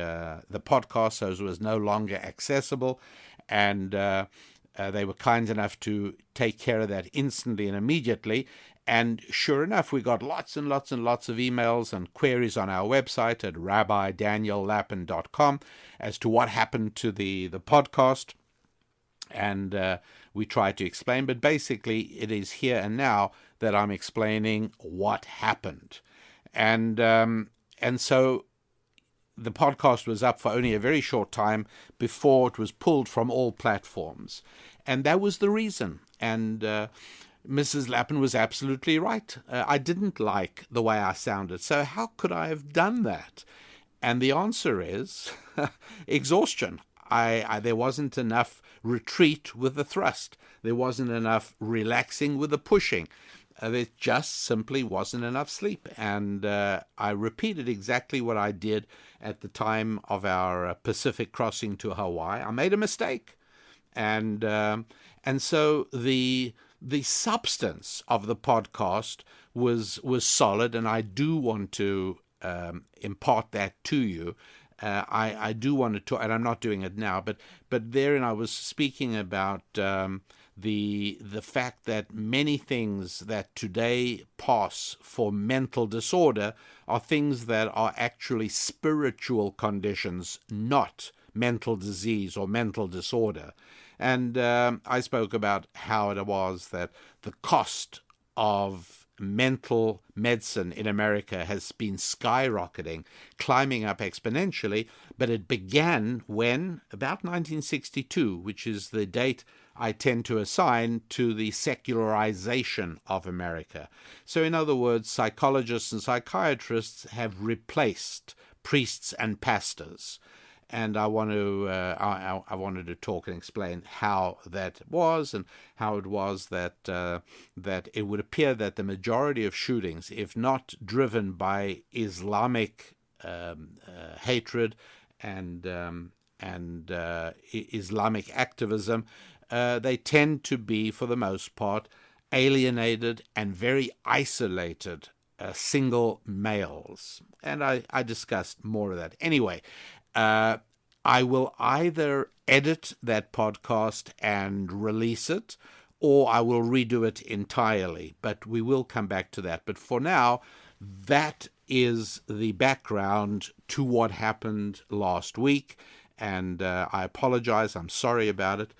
podcast so it was no longer accessible, and they were kind enough to take care of that instantly and immediately. And sure enough, we got lots and lots and lots of emails and queries on our website at rabbidaniellapin.com as to what happened to the podcast. And we tried to explain, but basically it is here and now that I'm explaining what happened. And so the podcast was up for only a very short time before it was pulled from all platforms. And that was the reason. And Mrs. Lapin was absolutely right. I didn't like the way I sounded. So how could I have done that? And the answer is exhaustion. There wasn't enough retreat with the thrust. There wasn't enough relaxing with the pushing. There just simply wasn't enough sleep. And I repeated exactly what I did at the time of our Pacific crossing to Hawaii. I made a mistake. And so the substance of the podcast was solid, and I do want to impart that to you. I do want to talk, and I'm not doing it now, but therein I was speaking about the fact that many things that today pass for mental disorder are things that are actually spiritual conditions, not mental disease or mental disorder. And I spoke about how it was that the cost of mental medicine in America has been skyrocketing, climbing up exponentially, but it began when, about 1962, which is the date I tend to assign to the secularization of America. So in other words, psychologists and psychiatrists have replaced priests and pastors. And I wanted to talk and explain how that was, and how it was that it would appear that the majority of shootings, if not driven by Islamic hatred and Islamic activism, they tend to be, for the most part, alienated and very isolated single males. And I discussed more of that. Anyway, I will either edit that podcast and release it, or I will redo it entirely. But we will come back to that. But for now, that is the background to what happened last week. And I apologize. I'm sorry about it.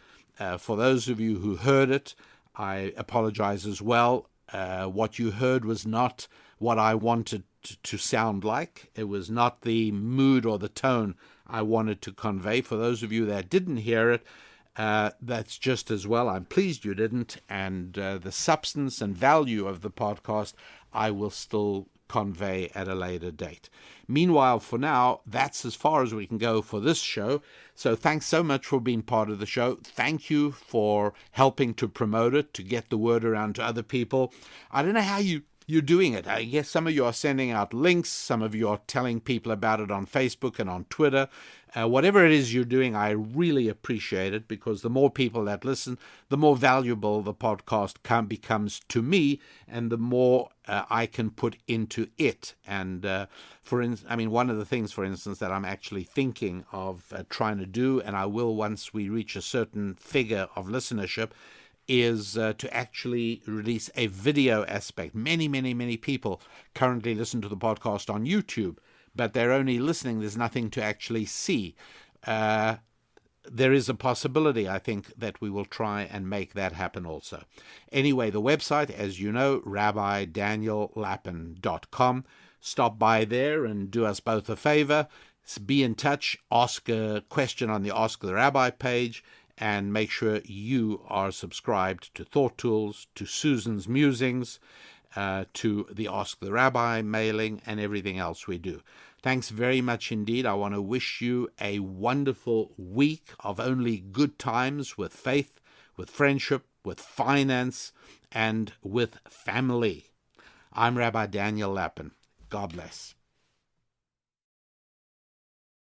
For those of you who heard it, I apologize as well. What you heard was not what I wanted to sound like. It was not the mood or the tone I wanted to convey. For those of you that didn't hear it, that's just as well. I'm pleased you didn't. And the substance and value of the podcast, I will still convey at a later date. Meanwhile, for now, that's as far as we can go for this show. So thanks so much for being part of the show. Thank you for helping to promote it, to get the word around to other people. I don't know how you're doing it. I guess some of you are sending out links. Some of you are telling people about it on Facebook and on Twitter. Whatever it is you're doing, I really appreciate it, because the more people that listen, the more valuable the podcast becomes to me, and the more I can put into it. And one of the things, for instance, that I'm actually thinking of trying to do, and I will once we reach a certain figure of listenership, is to actually release a video aspect. Many, many, many people currently listen to the podcast on YouTube, but they're only listening. There's nothing to actually see. There is a possibility, I think, that we will try and make that happen also. Anyway, the website, as you know, rabbidaniellapin.com. Stop by there and do us both a favor. Be in touch. Ask a question on the Ask the Rabbi page. And make sure you are subscribed to Thought Tools, to Susan's Musings, to the Ask the Rabbi mailing, and everything else we do. Thanks very much indeed. I want to wish you a wonderful week of only good times with faith, with friendship, with finance, and with family. I'm Rabbi Daniel Lappin. God bless.